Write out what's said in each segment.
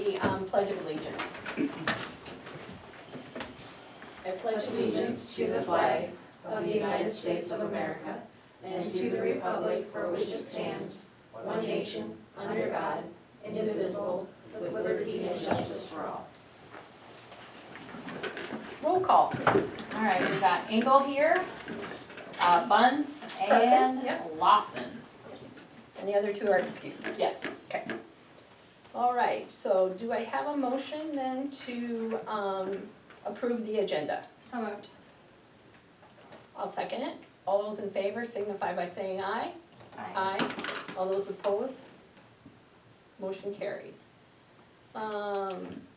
the Pledge of Allegiance. I pledge allegiance to the flag of the United States of America and to the republic for which it stands, one nation, under God, indivisible, with liberty and justice for all. Roll call, please. All right, we got Engel here, Buns, and Present, yep. Lawson. And the other two are excused. Yes. Okay. All right, so do I have a motion then to approve the agenda? So moved. I'll second it. All those in favor signify by saying aye. Aye. Aye. All those opposed? Motion carried.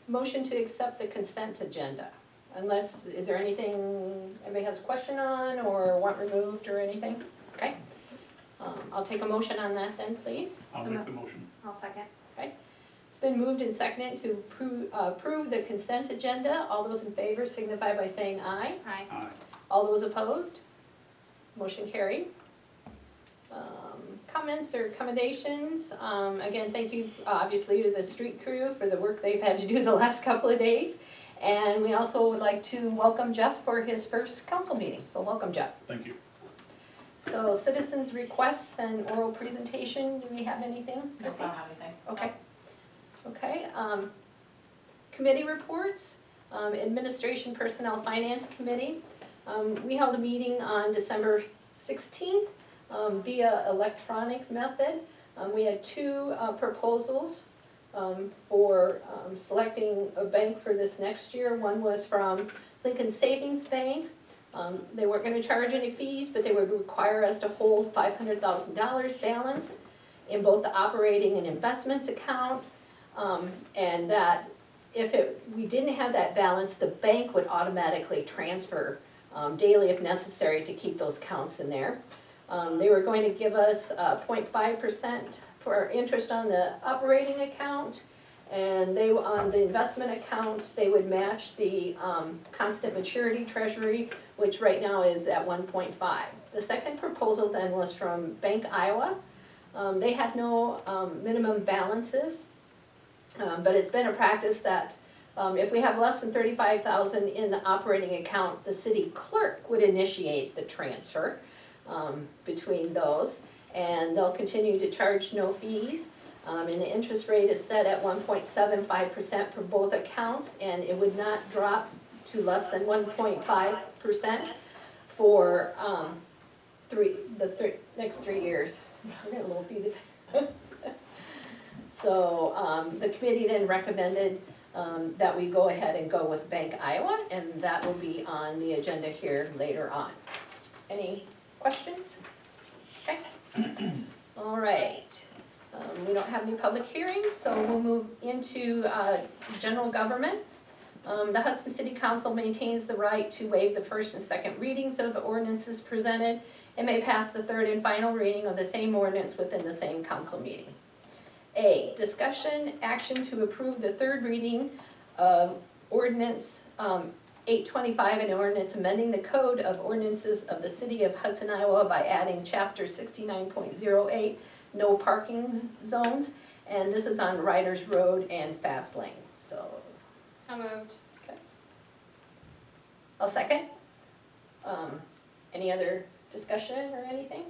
Motion to accept the consent agenda. Unless, is there anything anybody has a question on or want removed or anything? Okay. I'll take a motion on that then, please. I'll make the motion. I'll second. It's been moved and seconded to approve the consent agenda. All those in favor signify by saying aye. Aye. Aye. All those opposed? Motion carried. Comments or accommodations? Again, thank you, obviously, to the street crew for the work they've had to do the last couple of days. And we also would like to welcome Jeff for his first council meeting. So welcome, Jeff. Thank you. So citizens' requests and oral presentation, do we have anything? No, I Chrissy? don't have anything. Okay. Okay, committee reports, Administration Personnel Finance Committee. We held a meeting on December 16th via electronic method. We had two proposals for selecting a bank for this next year. One was from Lincoln Savings Bank. They weren't gonna charge any fees, but they would require us to hold $500,000 balance in both the operating and investments account. And that if we didn't have that balance, the bank would automatically transfer daily if necessary to keep those accounts in there. They were going to give us 0.5% for interest on the operating account, and they, on the investment account, they would match the constant maturity treasury, which right now is at 1.5. The second proposal then was from Bank Iowa. They had no minimum balances. But it's been a practice that if we have less than $35,000 in the operating account, the city clerk would initiate the transfer between those, and they'll continue to charge no fees. And the interest rate is set at 1.75% for both accounts, and it would not drop to less than 1.5% for the next 3 years. I got a little beat of So the committee then recommended that we go ahead and go with Bank Iowa, and that will be on the agenda here later on. Any questions? Okay. All right. We don't have any public hearings, so we'll move into general government. The Hudson City Council maintains the right to waive the first and second readings of the ordinances presented and may pass the third and final reading of the same ordinance within the same council meeting. A, discussion, action to approve the third reading of ordinance 825, an ordinance amending the code of ordinances of the city of Hudson, Iowa by adding chapter 69.08, no parking zones, and this is on Riders Road and Fast Lane, so. So moved. Okay. I'll second. Any other discussion or anything?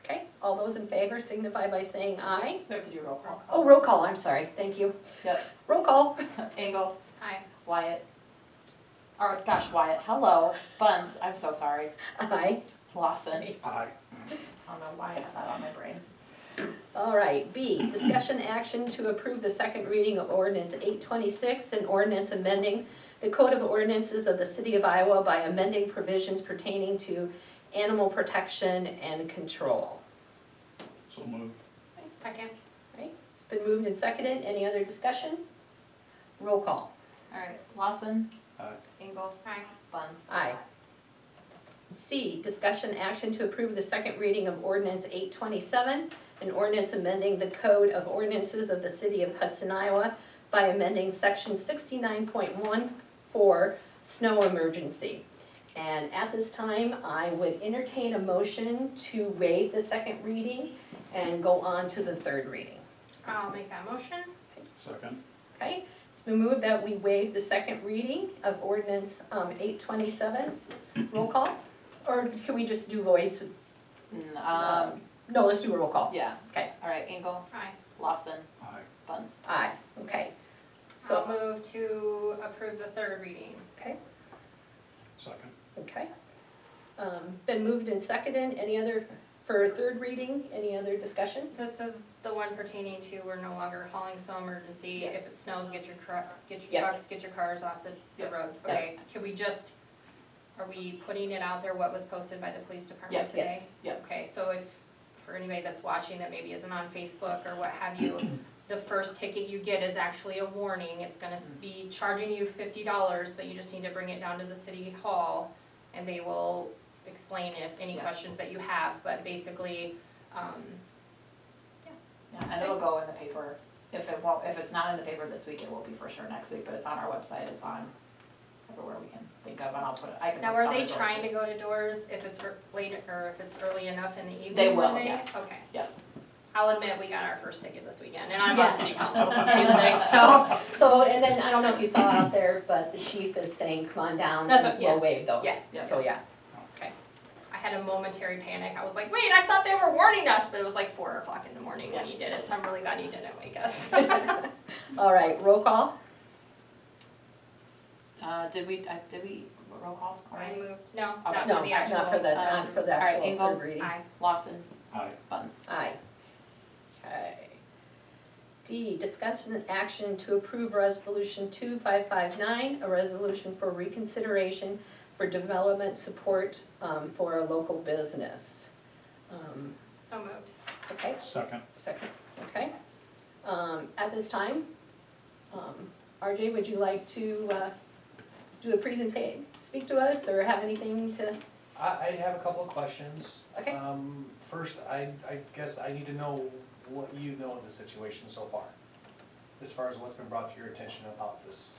Okay, all those in favor signify by saying aye. We have to do roll call. Oh, roll call, I'm sorry, thank you. Yep. Roll call. Engel, Aye. Wyatt. Or, gosh, Wyatt, hello. Buns, I'm so sorry. Aye. Lawson. Aye. I don't know why I have that on my brain. All right, B, discussion action to approve the second reading of ordinance 826, an ordinance amending the code of ordinances of the city of Iowa by amending provisions pertaining to animal protection and control. So moved. Second. Right, it's been moved and seconded. Any other discussion? Roll call. All right, Lawson. Aye. Engel. Aye. Buns. Aye. C, discussion action to approve the second reading of ordinance 827, an ordinance amending the code of ordinances of the city of Hudson, Iowa by amending section 69.14, snow emergency. And at this time, I would entertain a motion to waive the second reading and go on to the third reading. I'll make that motion. Second. Okay, been moved that we waive the second reading of ordinance 827. Roll call? Or can we just do voice? No, let's do a roll call. Yeah. Okay. All right, Engel, Aye. Lawson, Aye. Buns. Aye, okay. So So, move to approve the third reading. okay, Second. okay. Been moved and seconded. Any other, for third reading, any other discussion? This is the one pertaining to we're no longer hauling snow emergency. Yes. If it snows, get your Yep. trucks, get your cars off the Yep. roads. Yep. Okay, can we just, are we putting it out there what was posted by the police department Yep. today? Yes. Yep. Okay, so if, for anybody that's watching that maybe isn't on Facebook or what have you, the first ticket you get is actually a warning. It's gonna be charging you $50, but you just need to bring it down to the city hall and they will explain if any Yeah. questions that you have, but basically, Yeah, and it'll go in the paper. If it's not in the paper this week, it will be for sure next week, but it's on our website, it's on everywhere we can think of, and I'll put it, I can now post are on they the doors trying too. to go to doors if it's late or if it's early enough in the evening? They will, when yes. Okay. Yep. I'll admit, we got our first ticket this weekend, and I'm Yeah. on city council, for Pete's sake, so. So, and then, I don't know if you saw out there, but the chief is saying, come on down, That's what- yeah. we'll waive those. Yeah. Yeah. So, yeah, I had a momentary panic. I was like, wait, I thought they were warning us, but it was like 4 o'clock in the morning when you did it, so I'm really glad you didn't wake us. all right, roll call? Did we roll call I already? moved, no, Okay. not No, for the actual. not for the, not for the all right, actual Engel. third reading. Aye. Lawson, Aye. Buns. Aye. Okay. D, discussion and action to approve resolution 2559, a resolution for reconsideration for development support for a local business. So moved. Okay, Second. second, okay. At this time, RJ, would you like to do a presentation, speak to us, or have anything to, I have a couple of questions. okay? First, I guess I need to know what you know of the situation so far, as far as what's been brought to your attention about this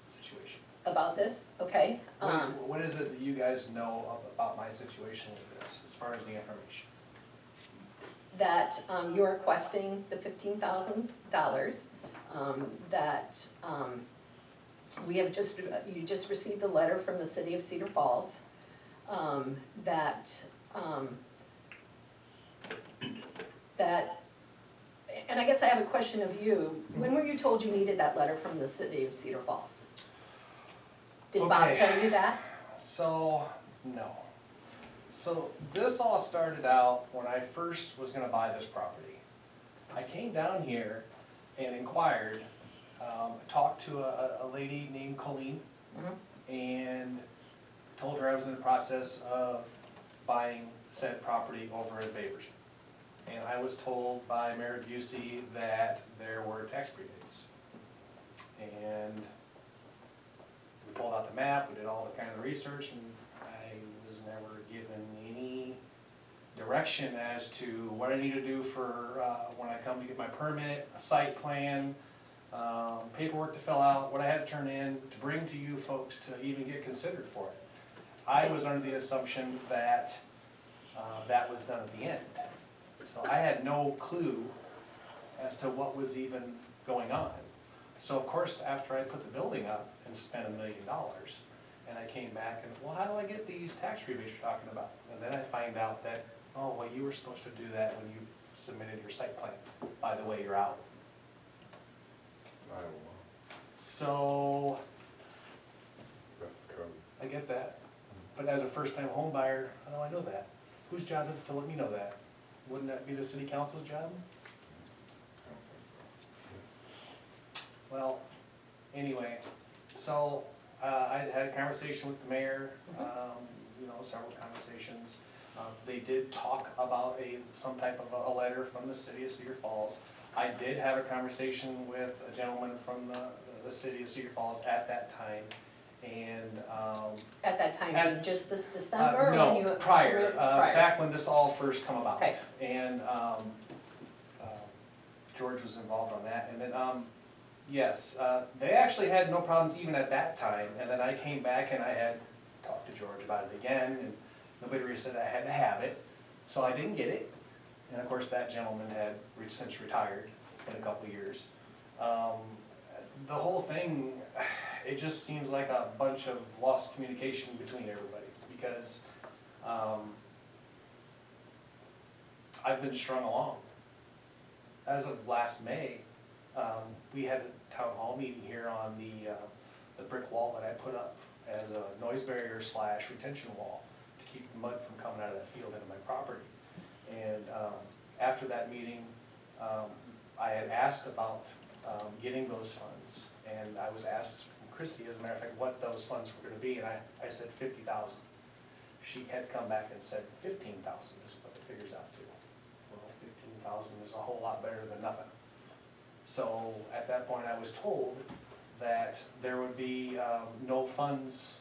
situation. About this, okay? What is it that you guys know about my situation with this, as far as the information? That you're requesting the $15,000, that we have just, you just received a letter from the city of Cedar Falls, that, and I guess I have a question of you. When were you told you needed that letter from the city of Cedar Falls? Did Bob Okay. tell you that? So, no. So this all started out when I first was gonna buy this property. I came down here and inquired, talked to a lady named Colleen, and told her I was in the process of buying said property over in Babers. And I was told by Mayor Busey that there were tax rebates. And we pulled out the map, we did all the kind of research, and I was never given any direction as to what I need to do for, when I come to get my permit, a site plan, paperwork to fill out, what I had to turn in to bring to you folks to even get considered for it. I was under the assumption that, that was done at the end. So I had no clue as to what was even going on. So of course, after I put the building up and spent $1 million, and I came back and, well, how do I get these tax rebates you're talking about? And then I find out that, oh, well, you were supposed to do that when you submitted your site plan. By the way, you're out. I don't know, So, that's the code. I get that. But as a first-time home buyer, how do I know that? Whose job is it to let me know that? Wouldn't that be the city council's job? I don't think so. Well, anyway, so, I had a conversation with the mayor, several conversations. They did talk about some type of a letter from the city of Cedar Falls. I did have a conversation with a gentleman from the city of Cedar Falls at that time, and, At that time, At- being just this December? or when you- no, prior, Prior. back when this all first come about. Okay. And, George was involved on that, and then, yes, they actually had no problems even at that time, and then I came back and I had talked to George about it again, and nobody really said I had to have it, so I didn't get it. And of course, that gentleman had since retired, it's been a couple of years. the whole thing, it just seems like a bunch of lost communication between everybody, because, I've been strung along. As of last May, we had a town hall meeting here on the brick wall that I put up as a noise barrier / retention wall to keep the mud from coming out of that field into my property. And, after that meeting, I had asked about, getting those funds, and I was asked from Christie, as a matter of fact, what those funds were gonna be, and I said 50,000. She had come back and said 15,000 is what the figure's out to. Well, 15,000 is a whole lot better than nothing. So at that point, I was told that there would be no funds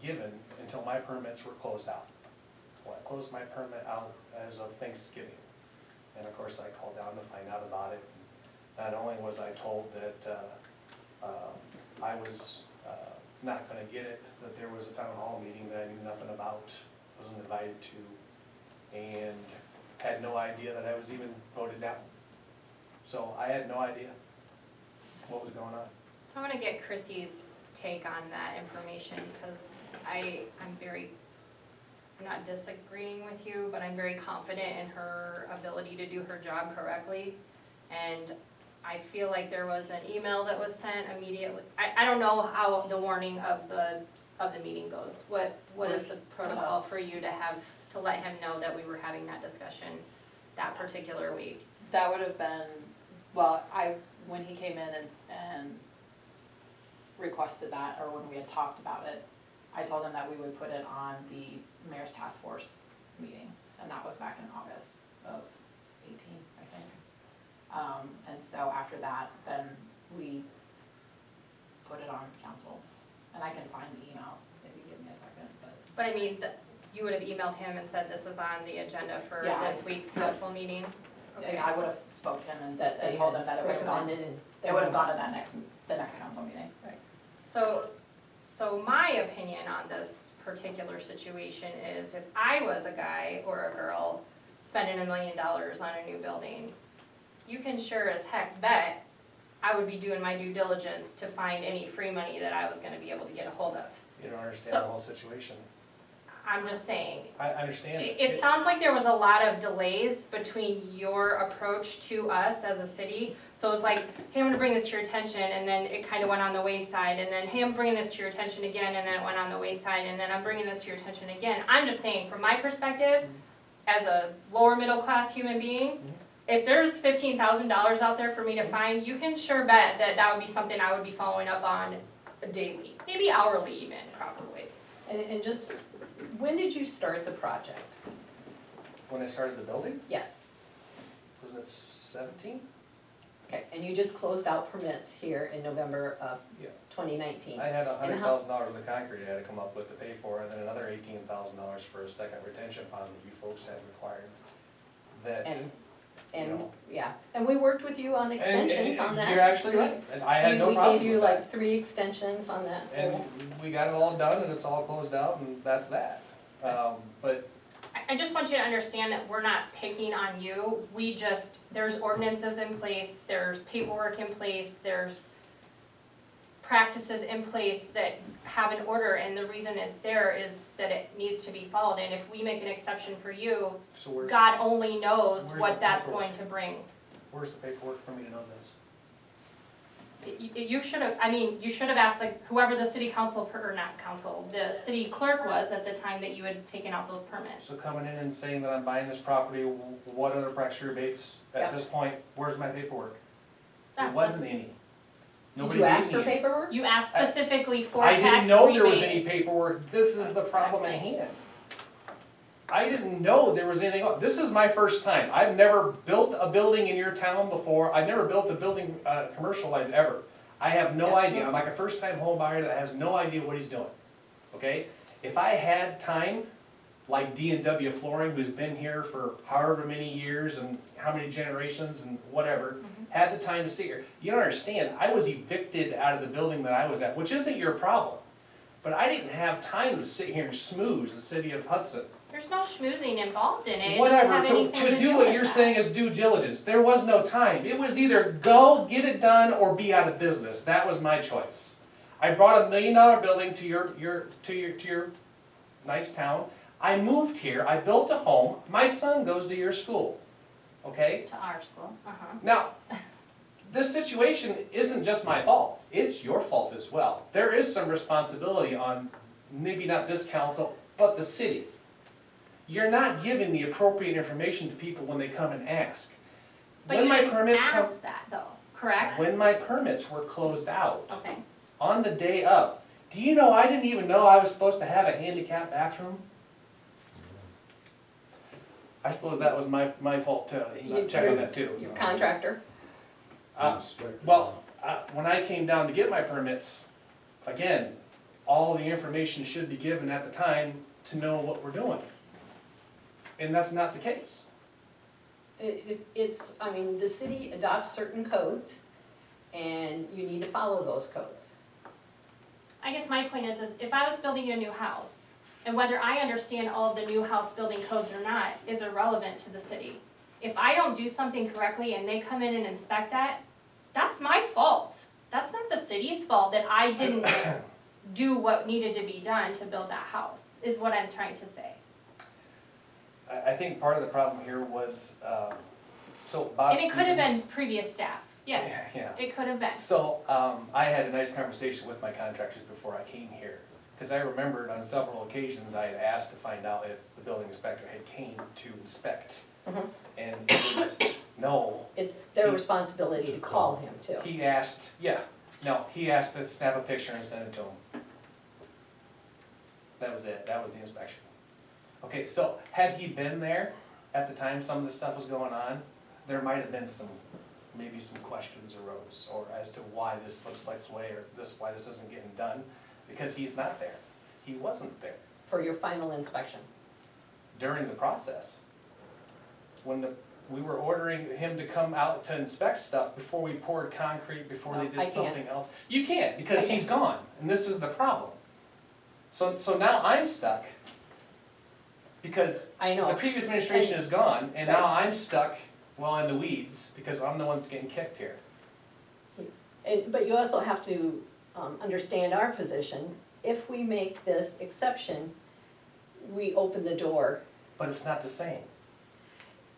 given until my permits were closed out. Well, I closed my permit out as of Thanksgiving, and of course, I called down to find out about it. Not only was I told that I was not gonna get it, that there was a town hall meeting that I knew nothing about, wasn't invited to, and had no idea that I was even voted down. So I had no idea what was going on. So I wanna get Chrissy's take on that information, because I'm not disagreeing with you, but I'm very confident in her ability to do her job correctly. And I feel like there was an email that was sent immediately. I don't know how the warning of the meeting goes. What is the protocol for you to let him know that we were having that discussion that particular week? That would have been, well, when he came in and requested that, or when we had talked about it, I told him that we would put it on the mayor's task force meeting, and that was back in August of 18, I think. And so after that, then we put it on council, and I can find the email if you give me a second, but. But I mean, you would have emailed him and said this was on the agenda for Yeah, this week's council meeting? Okay. Yeah, I would have spoke to him and That they told him that it would have gone, recommended and. it would have gone to the next council meeting. So my opinion on this particular situation is if I was a guy or a girl spending $1 million on a new building, you can sure as heck bet I would be doing my due diligence to find any free money that I was gonna be able to get a hold of. You don't understand So- the whole situation. I'm just saying, I understand. it sounds like there was a lot of delays between your approach to us as a city. So it was like, hey, I'm gonna bring this to your attention, and then it kind of went on the wayside, and then, hey, I'm bringing this to your attention again, and then it went on the wayside, and then I'm bringing this to your attention again. I'm just saying, from my perspective, as a lower middle class human being, if there's $15,000 out there for me to find, you can sure bet that that would be something I would be following up on daily, maybe hourly even, probably. And just, when did you start the project? When I started the building, Yes, wasn't it 17? okay, and you just closed out permits here in November of Yeah. 2019. I had And how- $100,000 of concrete I had to come up with to pay for, and then another $18,000 for a second retention pond that you folks had required. That, And, No. yeah, and we worked with you on extensions on that. You're actually right, and I had no problems We gave you with that. like 3 extensions on that And whole. we got it all done, and it's all closed out, and that's that. But I just want you to understand that we're not picking on you, there's ordinances in place, there's paperwork in place, there's practices in place that have an order, and the reason it's there is that it needs to be followed, and if we make an exception for you, so where's, God only knows where's what the that's paperwork? going to bring. where's the paperwork for me to know this? You should have, you should have asked whoever the city council, or not council, the city clerk was at the time that you had taken out those permits. So coming in and saying that I'm buying this property, what other practice rebates, Yeah. at this point, where's my paperwork? That There wasn't any. Did Nobody you gave ask me for any. paperwork? You asked specifically for I tax didn't know there was rebate. any paperwork, this is the That's what I'm problem at saying. hand. I didn't know there was anything, this is my first time, I've never built a building in your town before, I've never built a building, commercialized ever. I have no Yeah. idea, I'm like a first time home buyer that has no idea what he's doing, okay? If I had time, like D&W Flooring, who's been here for however many years and how many generations and whatever, had the time to sit here. You don't understand, I was evicted out of the building that I was at, which isn't your problem. But I didn't have time to sit here and smooze the city of Hudson. There's no schmoozing involved in it. It doesn't Whatever, have anything to do with what you're that. saying is due diligence, there was no time. It was either go, get it done, or be out of business, that was my choice. I brought $1 million building to your nice town. I moved here, I built a home, my son goes to your school, okay? To our school, Now, this situation isn't just my fault, it's your fault as well. There is some responsibility on, maybe not this council, but the city. You're not giving the appropriate information to people when they come and ask. But When you my didn't permits come, ask that though, correct? when my permits were closed out, Okay, on the day of, do you know I didn't even know I was supposed to have a handicap bathroom? I suppose that was my fault to not check on that too. Your contractor. Well, when I came down to get my permits, again, all the information should be given at the time to know what we're doing. And that's not the case. It's, I mean, the city adopts certain codes, and you need to follow those codes. I guess my point is if I was building a new house, and whether I understand all of the new house building codes or not is irrelevant to the city. If I don't do something correctly and they come in and inspect that, that's my fault. That's not the city's fault that I didn't do what needed to be done to build that house, is what I'm trying to say. I think part of the problem here was, so Bob And it could have been Stevens- previous staff, yes, Yeah. it could have been. So, I had a nice conversation with my contractors before I came here, because I remembered on several occasions I had asked to find out if the building inspector had came to inspect. Mhm. And it was, no, It's their responsibility to call him too. he asked, he asked to snap a picture and send it to him. That was it, that was the inspection. Okay, so had he been there at the time some of this stuff was going on, there might have been maybe some questions arose, or as to why this looks like this way, or why this isn't getting done, because he's not there. He wasn't there For your final inspection. during the process. When we were ordering him to come out to inspect stuff before we poured concrete, before they No, I did can't. something else. You can't, because I he's can't. gone, and this is the problem. So now I'm stuck, because I the know, previous administration is gone, and now I'm stuck, well, in the weeds, because I'm the one that's getting kicked here. but you also have to understand our position. If we make this exception, we open the door. But it's not the same.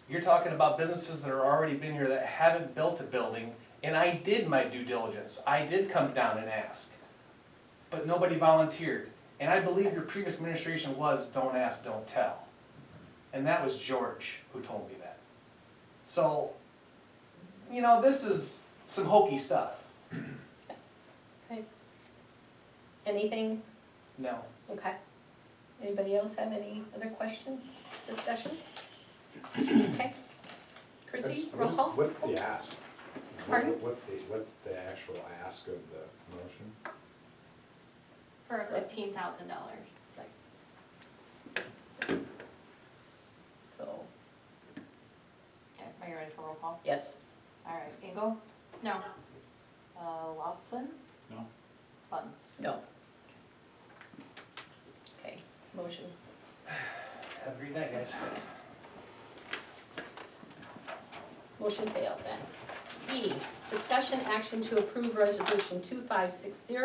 You're talking about businesses that are already been here that haven't built a building, and I did my due diligence. I did come down and ask, but nobody volunteered. And I believe your previous administration was don't ask, don't tell. And that was George who told me that. So, this is some hokey stuff. Anything? No. Okay. Anybody else have any other questions, discussion? Okay. Chrissy, roll call? What's the ask? Pardon? What's the actual ask of the motion? For $15,000. So, Okay, are you ready for roll call? yes. All right, Engel, No, Lawson, No. Bunce. No. Okay, motion. Have a great night, guys. Motion failed then. E, discussion action to approve resolution 2560,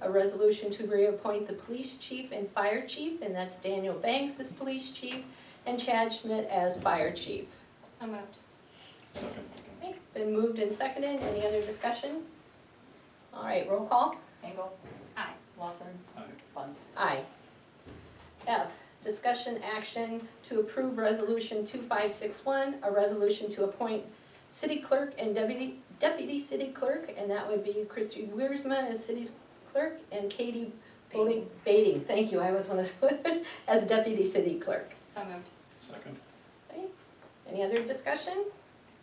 a resolution to reappoint the police chief and fire chief, and that's Daniel Banks as police chief and Chad Schmidt as fire chief. so moved. Second. Okay, been moved and seconded, any other discussion? All right, roll call? Engel, Aye. Lawson, Aye. Bunce. Aye. F, discussion action to approve resolution 2561, a resolution to appoint city clerk and deputy city clerk, and that would be Christy Wiersma as city clerk and Katie Bading, thank you, I was one of as deputy city clerk. So moved. Second. Okay. Any other discussion?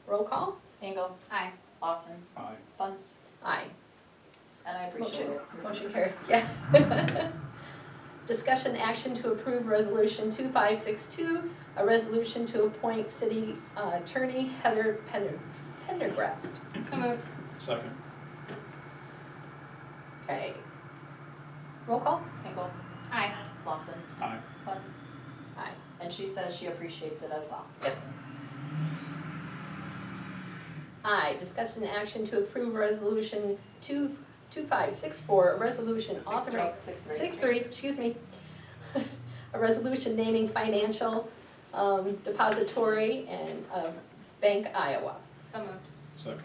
Roll call? Engel, Aye. Lawson, Aye. Bunce, Aye. and I appreciate it. Motion carried, yeah. Discussion action to approve resolution 2562, a resolution to appoint city attorney Heather Pendergrast. So moved. Second. Okay. Roll call? Engel, Aye. Lawson, Aye. Bunce. Aye. And she says she appreciates it as well. Yes. I, discussion and action to approve resolution 2564, a resolution authorizing. 6-3, excuse me. A resolution naming financial depository and of Bank Iowa. So moved. Second.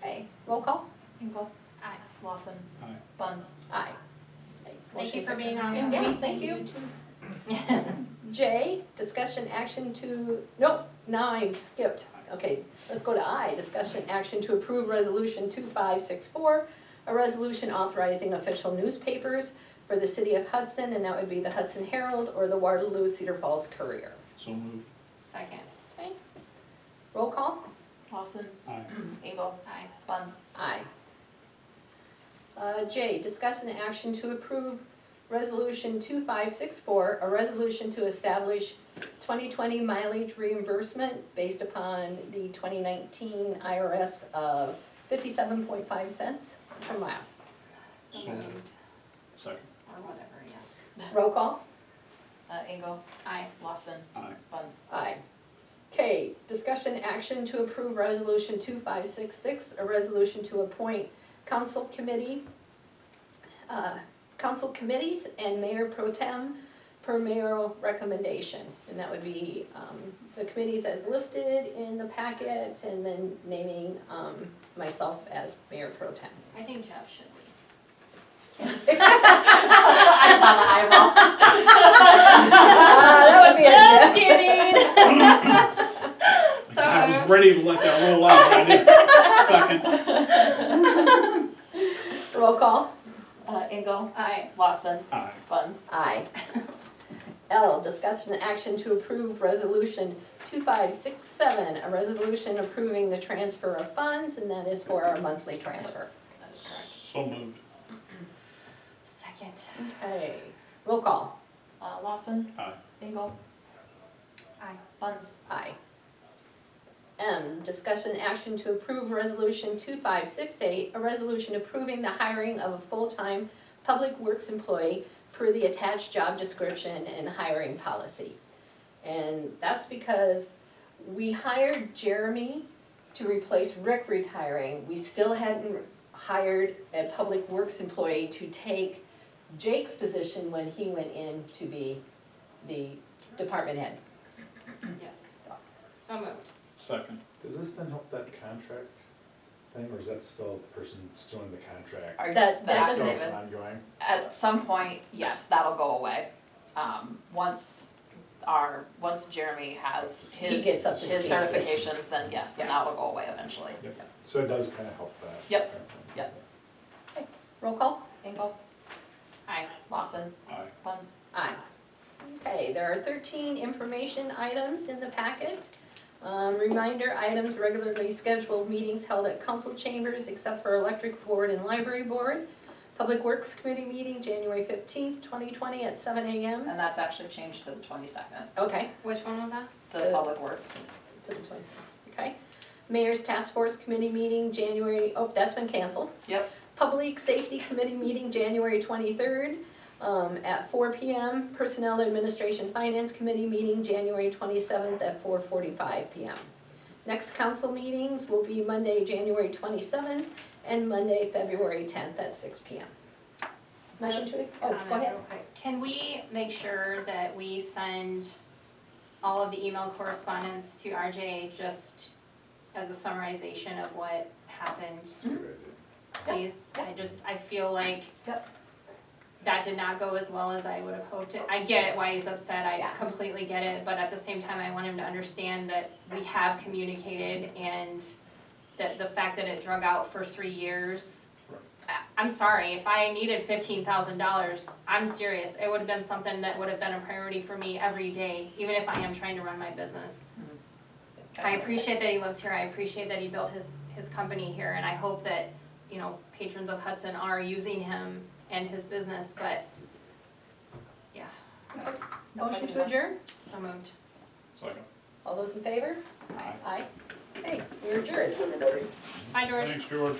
Okay, roll call? Hinkle. Aye. Lawson. Aye. Buns. Aye. Thank you for being awesome. Yes, thank you. J, discussion action to, nope, now I've skipped. Okay, let's go to I, discussion action to approve resolution 2564, a resolution authorizing official newspapers for the city of Hudson, and that would be the Hudson Herald or the Waterloo Cedar Falls Courier. So moved. Second. Okay, roll call? Lawson. Aye. Engel. Aye. Buns. Aye. J, discussion and action to approve resolution 2564, a resolution to establish 2020 mileage reimbursement based upon the 2019 IRS of 57.5 cents per mile. So So moved. Second. Or whatever, yeah. Roll call? Engel. Aye. Lawson. Aye. Buns. Aye. K, discussion action to approve resolution 2566, a resolution to appoint council committees and mayor pro tem per mayoral recommendation. And that would be the committees as listed in the packet, and then naming myself as mayor pro tem. I think Jeff should be. I saw the eyeballs. That would be a Just kidding. So I was moved. ready to let that roll out, but I didn't. Second. roll call. Engel. Aye. Lawson. Aye. Buns. Aye. L, discussion and action to approve resolution 2567, a resolution approving the transfer of funds, and that is for our monthly transfer. That is correct. So moved. Second. Okay, roll call. Lawson. Aye. Engel. Aye. Buns. Aye. M, discussion and action to approve resolution 2568, a resolution approving the hiring of a full-time public works employee per the attached job description and hiring policy. And that's because we hired Jeremy to replace Rick retiring. We still hadn't hired a public works employee to take Jake's position when he went in to be the department head. Yes. So moved. Second. Does this then help that contract thing, or is that still the person still in the contract? That That's doesn't Still even. ongoing? At some point, yes, that'll go away. Once Jeremy has He gets up to his speed. certifications, then yes, then Yeah. that'll go away eventually. So it does kind of help that. Yep. Roll call? Engel. Aye. Lawson. Aye. Buns. Aye. Okay, there are 13 information items in the packet. Reminder items, regularly scheduled meetings held at council chambers except for electric board and library board. Public Works Committee meeting, January 15th, 2020 at 7 a.m. And that's actually changed to the 22nd, Okay, Which one was that? the Public Works. to the 22nd, okay. Mayor's Task Force Committee meeting, January, oh, that's been canceled. Yep. Public Safety Committee meeting, January 23rd, at 4 p.m. Personnel Administration Finance Committee meeting, January 27th at 4:45 p.m. Next council meetings will be Monday, January 27th, and Monday, February 10th at 6 p.m. Motion to, oh, go Comment ahead. real quick. Can we make sure that we send all of the email correspondence to RJ just as a summarization of what happened, That's a good idea. please? I feel like Yep. that did not go as well as I would have hoped it. I get why he's upset, I Yeah. completely get it, but at the same time, I want him to understand that we have communicated and that the fact that it drug out for 3 years. I'm sorry, if I needed $15,000, I'm serious, it would have been something that would have been a priority for me every day, even if I am trying to run my business. I appreciate that he lives here, I appreciate that he built his company here, and I hope that, you know, patrons of Hudson are using him and his business, but, yeah, Motion to adjourn? so moved. Second. All those in favor? Aye. Aye. Okay, we're adjourned. Bye, George. Thanks, George.